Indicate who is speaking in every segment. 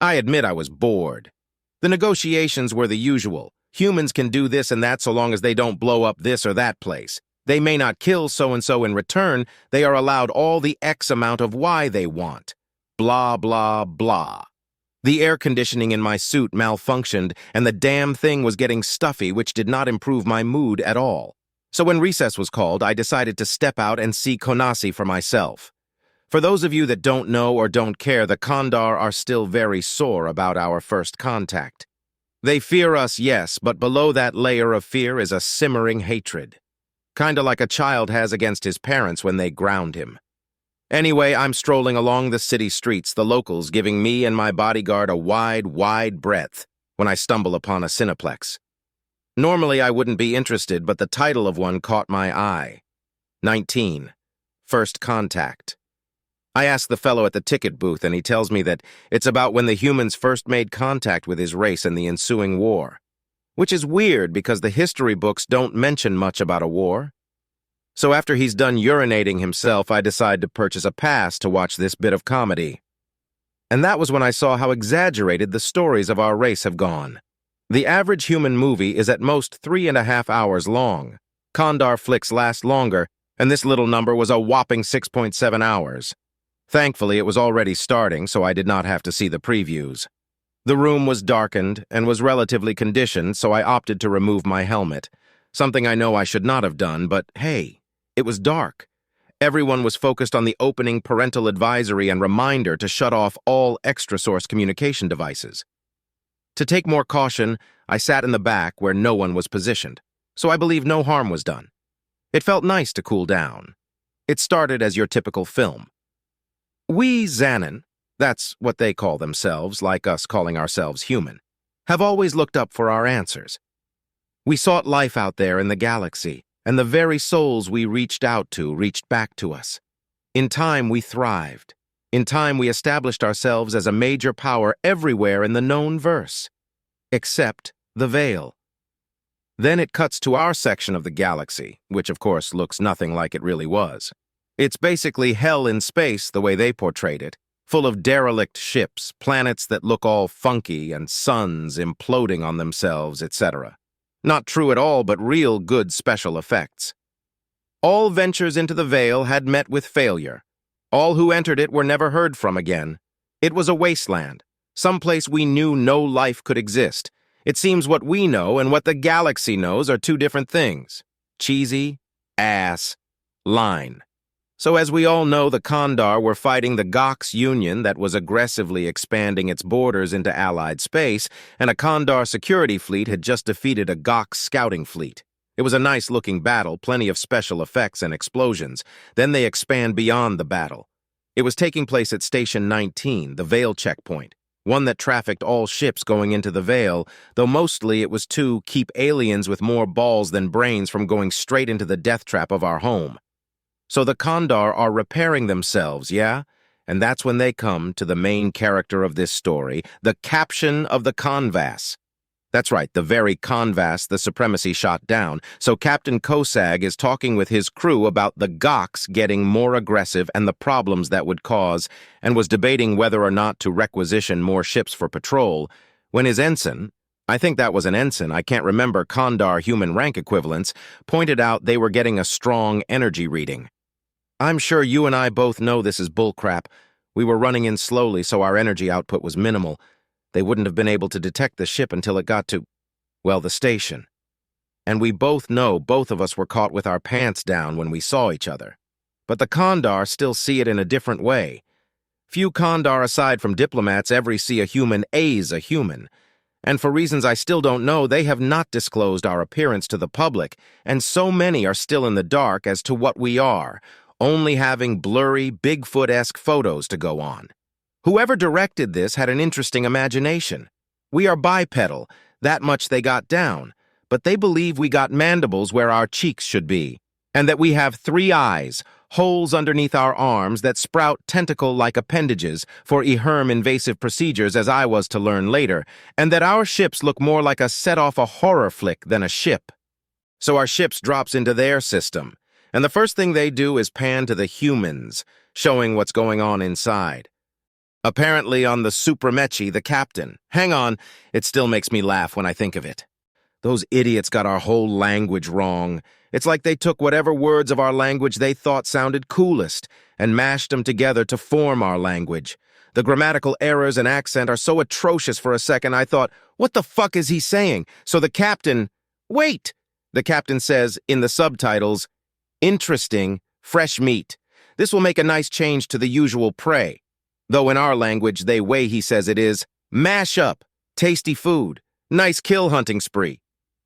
Speaker 1: I admit I was bored. The negotiations were the usual. Humans can do this and that so long as they don't blow up this or that place. They may not kill so-and-so in return. They are allowed all the X amount of Y they want. Blah, blah, blah. The air conditioning in my suit malfunctioned, and the damn thing was getting stuffy, which did not improve my mood at all. So when recess was called, I decided to step out and see Konasi for myself. For those of you that don't know or don't care, the Kandar are still very sore about our first contact. They fear us, yes, but below that layer of fear is a simmering hatred. Kinda like a child has against his parents when they ground him. Anyway, I'm strolling along the city streets, the locals giving me and my bodyguard a wide breadth when I stumble upon a Cineplex. Normally I wouldn't be interested, but the title of one caught my eye. 19. First Contact. I ask the fellow at the ticket booth, and he tells me that it's about when the humans first made contact with his race in the ensuing war. Which is weird because the history books don't mention much about a war. So after he's done urinating himself, I decide to purchase a pass to watch this bit of comedy. And that was when I saw how exaggerated the stories of our race have gone. The average human movie is at most 3.5 hours long. Kandar flicks last longer, and this little number was a whopping 6.7 hours. Thankfully, it was already starting, so I did not have to see the previews. The room was darkened and was relatively conditioned, so I opted to remove my helmet. Something I know I should not have done, but hey, it was dark. Everyone was focused on the opening parental advisory and reminder to shut off all extra-source communication devices. To take more caution, I sat in the back where no one was positioned, so I believe no harm was done. It felt nice to cool down. It started as your typical film. We Xanon, that's what they call themselves, like us calling ourselves human, have always looked up for our answers. We sought life out there in the galaxy, and the very souls we reached out to reached back to us. In time, we thrived. In time, we established ourselves as a major power everywhere in the known verse, except the Veil. Then it cuts to our section of the galaxy, which of course looks nothing like it really was. It's basically hell in space the way they portrayed it, full of derelict ships, planets that look all funky, and suns imploding on themselves, etc. Not true at all, but real good special effects. All ventures into the Veil had met with failure. All who entered it were never heard from again. It was a wasteland, someplace we knew no life could exist. It seems what we know and what the galaxy knows are two different things. Cheesy, ass, line. So as we all know, the Kandar were fighting the Gox Union that was aggressively expanding its borders into Allied space, and a Kandar security fleet had just defeated a Gox scouting fleet. It was a nice-looking battle, plenty of special effects and explosions. Then they expand beyond the battle. It was taking place at Station 19, the Veil checkpoint, one that trafficked all ships going into the Veil, though mostly it was to keep aliens with more balls than brains from going straight into the death trap of our home. So the Kandar are repairing themselves, yeah? And that's when they come to the main character of this story, the caption of the Convas. That's right, the very Convas the Supremacy shot down. So Captain Kosag is talking with his crew about the Gox getting more aggressive and the problems that would cause, and was debating whether or not to requisition more ships for patrol, when his ensign, I think that was an ensign, I can't remember Kandar human rank equivalents, pointed out they were getting a strong energy reading. I'm sure you and I both know this is bullcrap. We were running in slowly, so our energy output was minimal. They wouldn't have been able to detect the ship until it got to, well, the station. And we both know both of us were caught with our pants down when we saw each other. But the Kandar still see it in a different way. Few Kandar aside from diplomats ever see a human as a human. And for reasons I still don't know, they have not disclosed our appearance to the public, and so many are still in the dark as to what we are, only having blurry, Bigfoot-esque photos to go on. Whoever directed this had an interesting imagination. We are bipedal, that much they got down, but they believe we got mandibles where our cheeks should be, and that we have 3 eyes, holes underneath our arms that sprout tentacle-like appendages for EHRM invasive procedures, as I was to learn later, and that our ships look more like a set-off a horror flick than a ship. So our ships drops into their system, and the first thing they do is pan to the humans, showing what's going on inside. Apparently on the Supramechi, the captain. Hang on, it still makes me laugh when I think of it. Those idiots got our whole language wrong. It's like they took whatever words of our language they thought sounded coolest and mashed them together to form our language. The grammatical errors and accent are so atrocious for a second I thought, what the fuck is he saying? So the captain, wait! The captain says, in the subtitles, interesting, fresh meat. This will make a nice change to the usual prey. Though in our language, the way he says it is, mash up, tasty food, nice kill hunting spree.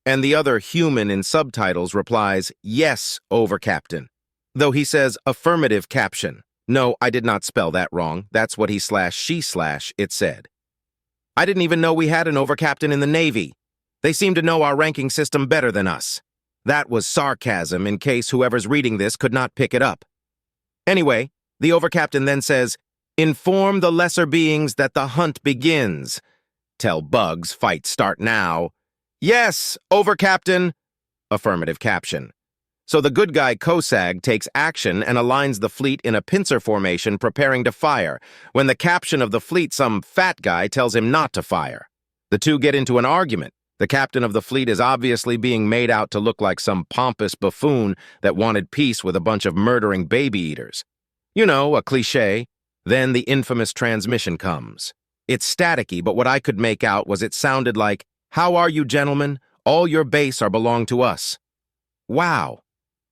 Speaker 1: And the other human in subtitles replies, yes, over captain. Though he says affirmative caption. No, I did not spell that wrong. That's what it said. I didn't even know we had an overcaptain in the Navy. They seem to know our ranking system better than us. That was sarcasm in case whoever's reading this could not pick it up. Anyway, the overcaptain then says, inform the lesser beings that the hunt begins. Tell bugs, fight start now. Yes, overcaptain. Affirmative caption. So the good guy Kosag takes action and aligns the fleet in a pincer formation preparing to fire, when the captain of the fleet, some fat guy, tells him not to fire. The two get into an argument. The captain of the fleet is obviously being made out to look like some pompous buffoon that wanted peace with a bunch of murdering baby eaters. You know, a cliché. Then the infamous transmission comes. It's staticky, but what I could make out was it sounded like, how are you, gentlemen? All your base are belong to us. Wow.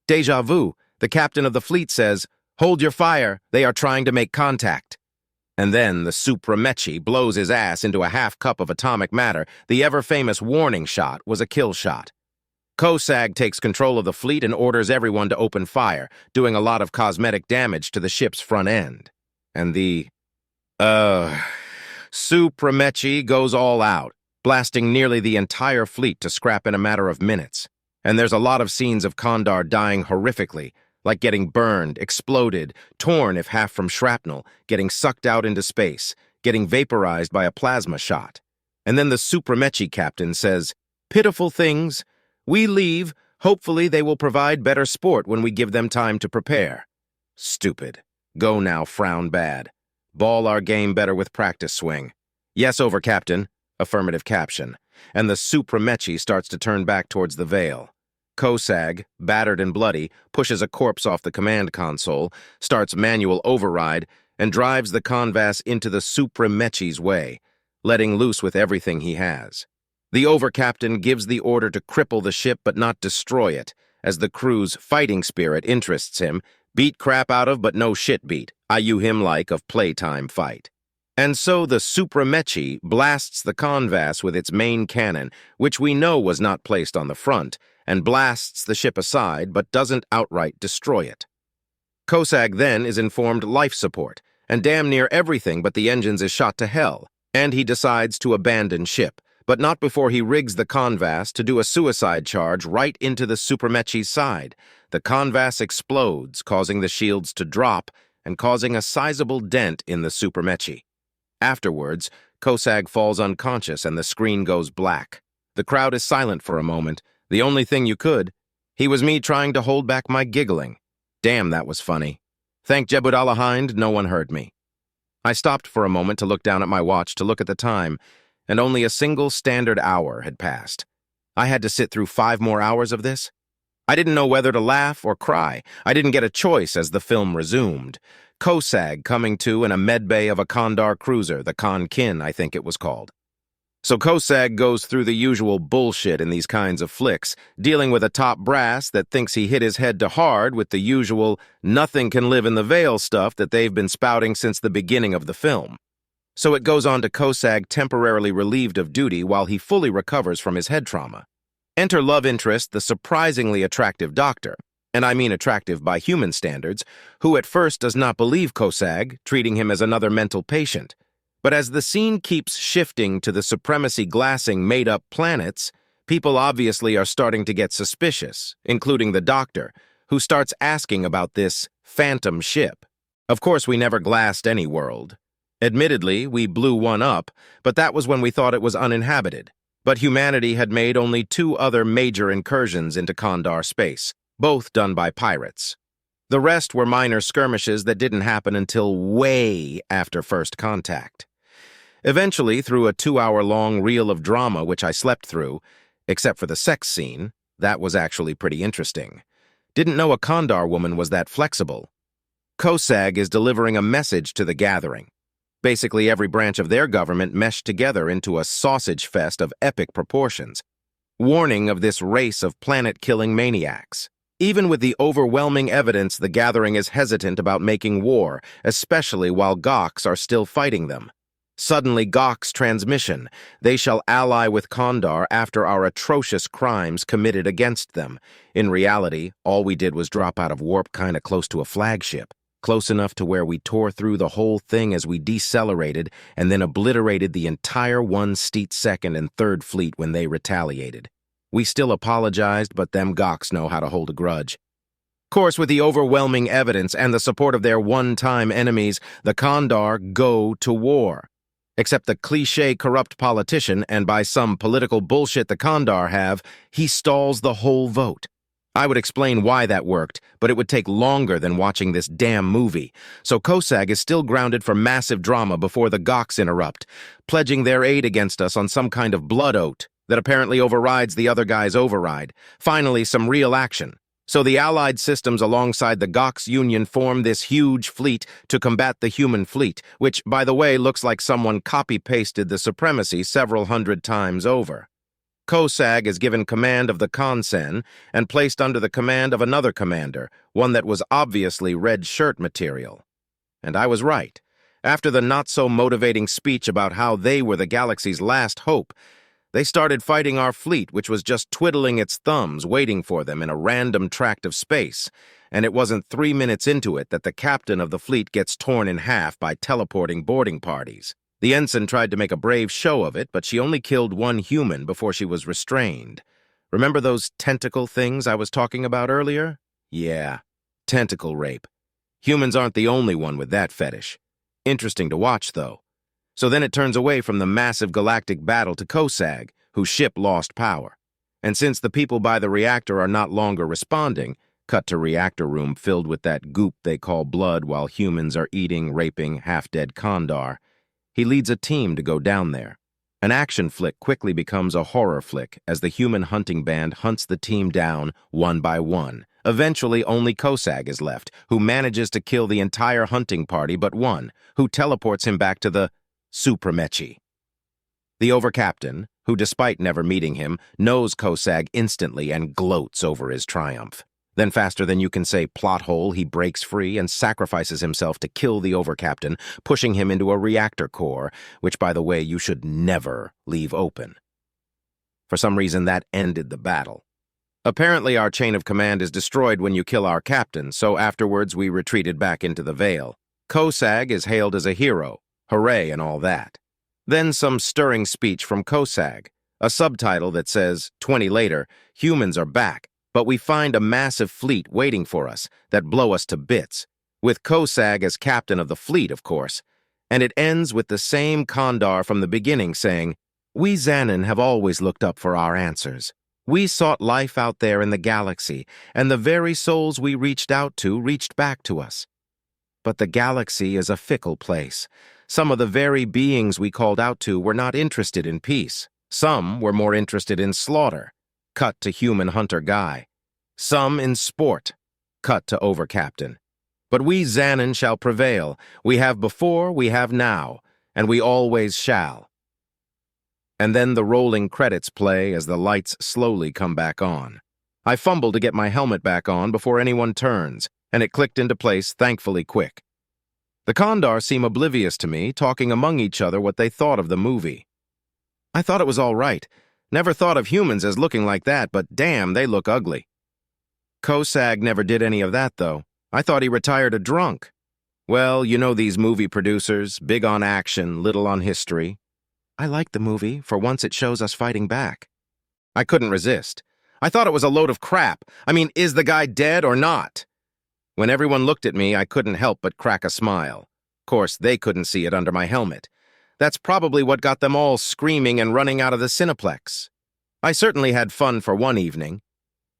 Speaker 1: Deja vu. The captain of the fleet says, hold your fire, they are trying to make contact. And then the Supramechi blows his ass into a half cup of atomic matter. The ever-famous warning shot was a kill shot. Kosag takes control of the fleet and orders everyone to open fire, doing a lot of cosmetic damage to the ship's front end. And the, Supramechi goes all out, blasting nearly the entire fleet to scrap in a matter of minutes. And there's a lot of scenes of Kondar dying horrifically, like getting burned, exploded, torn if half from shrapnel, getting sucked out into space, getting vaporized by a plasma shot. And then the Supramechi captain says, pitiful things. We leave. Hopefully they will provide better sport when we give them time to prepare. Stupid. Go now, frown bad. Ball our game better with practice swing. Yes, over, captain. Affirmative caption. And the Supramechi starts to turn back towards the Veil. Kosag, battered and bloody, pushes a corpse off the command console, starts manual override, and drives the Convas into the Supramechi's way, letting loose with everything he has. The overcaptain gives the order to cripple the ship but not destroy it, as the crew's fighting spirit interests him, beat crap out of but no shit beat, I.U. him like of playtime fight. And so the Supramechi blasts the Convas with its main cannon, which we know was not placed on the front, and blasts the ship aside but doesn't outright destroy it. Kosag then is informed life support, and damn near everything but the engines is shot to hell, and he decides to abandon ship, but not before he rigs the Convas to do a suicide charge right into the Supramechi's side. The Convas explodes, causing the shields to drop and causing a sizable dent in the Supramechi. Afterwards, Kosag falls unconscious and the screen goes black. The crowd is silent for a moment. The only thing you could. He was me trying to hold back my giggling. Damn, that was funny. Thank Jebudalahind, no one heard me. I stopped for a moment to look down at my watch to look at the time, and only a single standard hour had passed. I had to sit through 5 more hours of this? I didn't know whether to laugh or cry. I didn't get a choice as the film resumed. Kosag coming to in a medbay of a Kondar cruiser, the Konkin, I think it was called. So Kosag goes through the usual bullshit in these kinds of flicks, dealing with a top brass that thinks he hit his head too hard with the usual nothing can live in the veil stuff that they've been spouting since the beginning of the film. So it goes on to Kosag temporarily relieved of duty while he fully recovers from his head trauma. Enter love interest, the surprisingly attractive doctor, and I mean attractive by human standards, who at first does not believe Kosag, treating him as another mental patient. But as the scene keeps shifting to the supremacy glassing made-up planets, people obviously are starting to get suspicious, including the doctor, who starts asking about this phantom ship. Of course, we never glassed any world. Admittedly, we blew one up, but that was when we thought it was uninhabited. But humanity had made only 2 other major incursions into Kondar space, both done by pirates. The rest were minor skirmishes that didn't happen until way after first contact. Eventually, through a 2-hour-long reel of drama which I slept through, except for the sex scene, that was actually pretty interesting. Didn't know a Kandar woman was that flexible. COSAG is delivering a message to the gathering. Basically, every branch of their government meshed together into a sausage fest of epic proportions, warning of this race of planet-killing maniacs. Even with the overwhelming evidence, the gathering is hesitant about making war, especially while Goks are still fighting them. Suddenly, Goks transmission. They shall ally with Kandar after our atrocious crimes committed against them. In reality, all we did was drop out of warp kinda close to a flagship. Close enough to where we tore through the whole thing as we decelerated and then obliterated the entire 1 Steet Second and Third Fleet when they retaliated. We still apologized, but them Goks know how to hold a grudge. Of course, with the overwhelming evidence and the support of their one-time enemies, the Kandar go to war. Except the cliché corrupt politician, and by some political bullshit the Kandar have, he stalls the whole vote. I would explain why that worked, but it would take longer than watching this damn movie. So COSAG is still grounded for massive drama before the Goks interrupt, pledging their aid against us on some kind of blood oath that apparently overrides the other guy's override. Finally, some real action. So the Allied systems alongside the Goks Union form this huge fleet to combat the human fleet, which, by the way, looks like someone copy-pasted the supremacy several hundred times over. COSAG is given command of the Consen and placed under the command of another commander, one that was obviously red shirt material. And I was right. After the not-so-motivating speech about how they were the galaxy's last hope, they started fighting our fleet, which was just twiddling its thumbs, waiting for them in a random tract of space, and it wasn't 3 minutes into it that the captain of the fleet gets torn in half by teleporting boarding parties. The ensign tried to make a brave show of it, but she only killed 1 human before she was restrained. Remember those tentacle things I was talking about earlier? Yeah, tentacle rape. Humans aren't the only one with that fetish. Interesting to watch, though. So then it turns away from the massive galactic battle to COSAG, whose ship lost power. And since the people by the reactor are not longer responding, cut to reactor room filled with that goop they call blood while humans are eating, raping, half-dead Kandar, he leads a team to go down there. An action flick quickly becomes a horror flick as the human hunting band hunts the team down one by one. Eventually, only COSAG is left, who manages to kill the entire hunting party but one, who teleports him back to the Supremechi. The overcaptain, who despite never meeting him, knows COSAG instantly and gloats over his triumph. Then faster than you can say plot hole, he breaks free and sacrifices himself to kill the overcaptain, pushing him into a reactor core, which, by the way, you should never leave open. For some reason, that ended the battle. Apparently, our chain of command is destroyed when you kill our captain, so afterwards we retreated back into the Veil. COSAG is hailed as a hero. Hooray and all that. Then some stirring speech from COSAG, a subtitle that says, 20 later, humans are back, but we find a massive fleet waiting for us that blow us to bits, with COSAG as captain of the fleet, of course. And it ends with the same Kandar from the beginning saying, "We Xanon have always looked up for our answers. We sought life out there in the galaxy, and the very souls we reached out to reached back to us. But the galaxy is a fickle place. Some of the very beings we called out to were not interested in peace. Some were more interested in slaughter. Cut to human hunter guy. Some in sport. Cut to overcaptain. But we Xanon shall prevail. We have before, we have now, and we always shall." And then the rolling credits play as the lights slowly come back on. I fumble to get my helmet back on before anyone turns, and it clicked into place thankfully quick. The Kandar seem oblivious to me, talking among each other what they thought of the movie. I thought it was all right. Never thought of humans as looking like that, but damn, they look ugly. COSAG never did any of that, though. I thought he retired a drunk. Well, you know these movie producers, big on action, little on history. I liked the movie. For once it shows us fighting back. I couldn't resist. I thought it was a load of crap. I mean, is the guy dead or not? When everyone looked at me, I couldn't help but crack a smile. Of course, they couldn't see it under my helmet. That's probably what got them all screaming and running out of the Cineplex. I certainly had fun for one evening.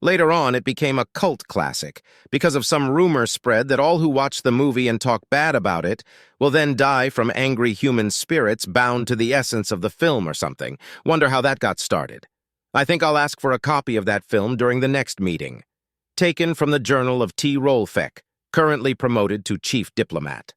Speaker 1: Later on, it became a cult classic because of some rumor spread that all who watch the movie and talk bad about it will then die from angry human spirits bound to the essence of the film or something. Wonder how that got started. I think I'll ask for a copy of that film during the next meeting. Taken from the Journal of T. Rolfeck, currently promoted to Chief Diplomat.